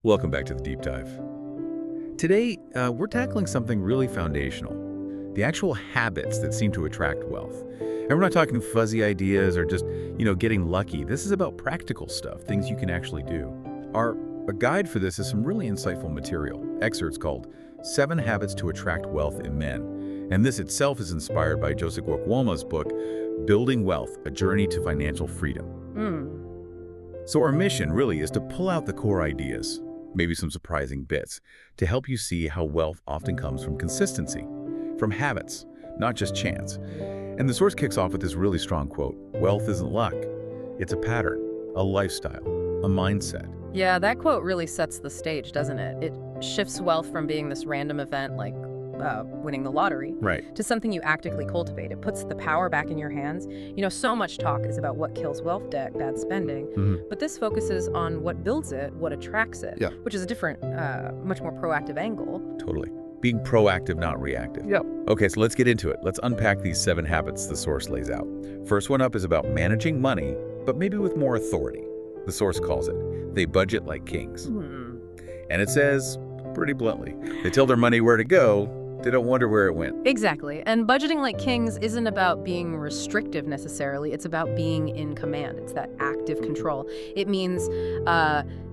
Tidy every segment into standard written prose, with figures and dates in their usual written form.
Welcome back to the Deep Dive. Today, we're tackling something really foundational, the actual habits that seem to attract wealth. And we're not talking fuzzy ideas or just, getting lucky. This is about practical stuff, things you can actually do. A guide for this is some really insightful material, excerpts called 7 Habits to Attract Wealth in Men. And this itself is inspired by Joseph Gwokwolma's book, Building Wealth, A Journey to Financial Freedom. So our mission really is to pull out the core ideas, maybe some surprising bits, to help you see how wealth often comes from consistency, from habits, not just chance. And the source kicks off with this really strong quote: wealth isn't luck, it's a pattern, a lifestyle, a mindset. Yeah, that quote really sets the stage, doesn't it? It shifts wealth from being this random event like winning the lottery Right. to something you actively cultivate. It puts the power back in your hands. So much talk is about what kills wealth, debt, bad spending, but this focuses on what builds it, what attracts it, Yeah. which is a different, much more proactive angle. Totally. Being proactive, not reactive. Yep. Okay, so let's get into it. Let's unpack these 7 habits the source lays out. First one up is about managing money, but maybe with more authority. The source calls it, they budget like kings. And it says, pretty bluntly, they tell their money where to go, they don't wonder where it went. Exactly. And budgeting like kings isn't about being restrictive necessarily. It's about being in command. It's that active control. It means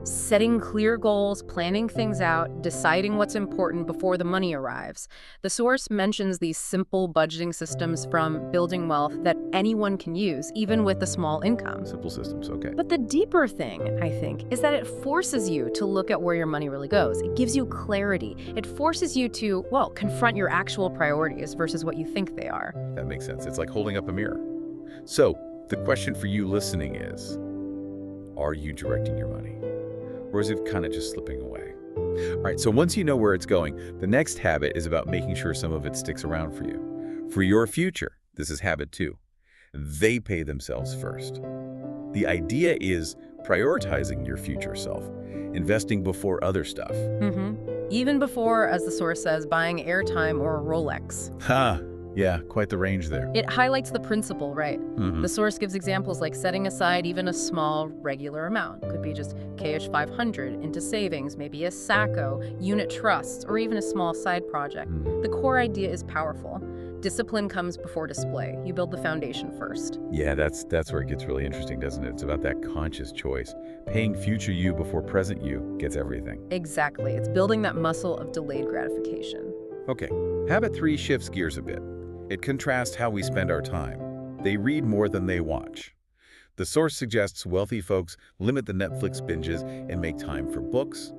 setting clear goals, planning things out, deciding what's important before the money arrives. The source mentions these simple budgeting systems from Building Wealth that anyone can use, even with a small income. Simple systems, okay. But the deeper thing, I think, is that it forces you to look at where your money really goes. It gives you clarity. It forces you to, confront your actual priorities versus what you think they are. That makes sense. It's like holding up a mirror. So, the question for you listening is, are you directing your money? Or is it kind of just slipping away? All right, so once you know where it's going, the next habit is about making sure some of it sticks around for you. For your future, this is habit 2. They pay themselves first. The idea is prioritizing your future self, investing before other stuff. Even before, as the source says, buying airtime or a Rolex. Yeah, quite the range there. It highlights the principle, right? The source gives examples like setting aside even a small, regular amount. Could be just KH 500 into savings, maybe a SACO, unit trusts, or even a small side project. The core idea is powerful. Discipline comes before display. You build the foundation first. Yeah, that's where it gets really interesting, doesn't it? It's about that conscious choice. Paying future you before present you gets everything. Exactly. It's building that muscle of delayed gratification. Okay, habit 3 shifts gears a bit. It contrasts how we spend our time. They read more than they watch. The source suggests wealthy folks limit the Netflix binges and make time for books,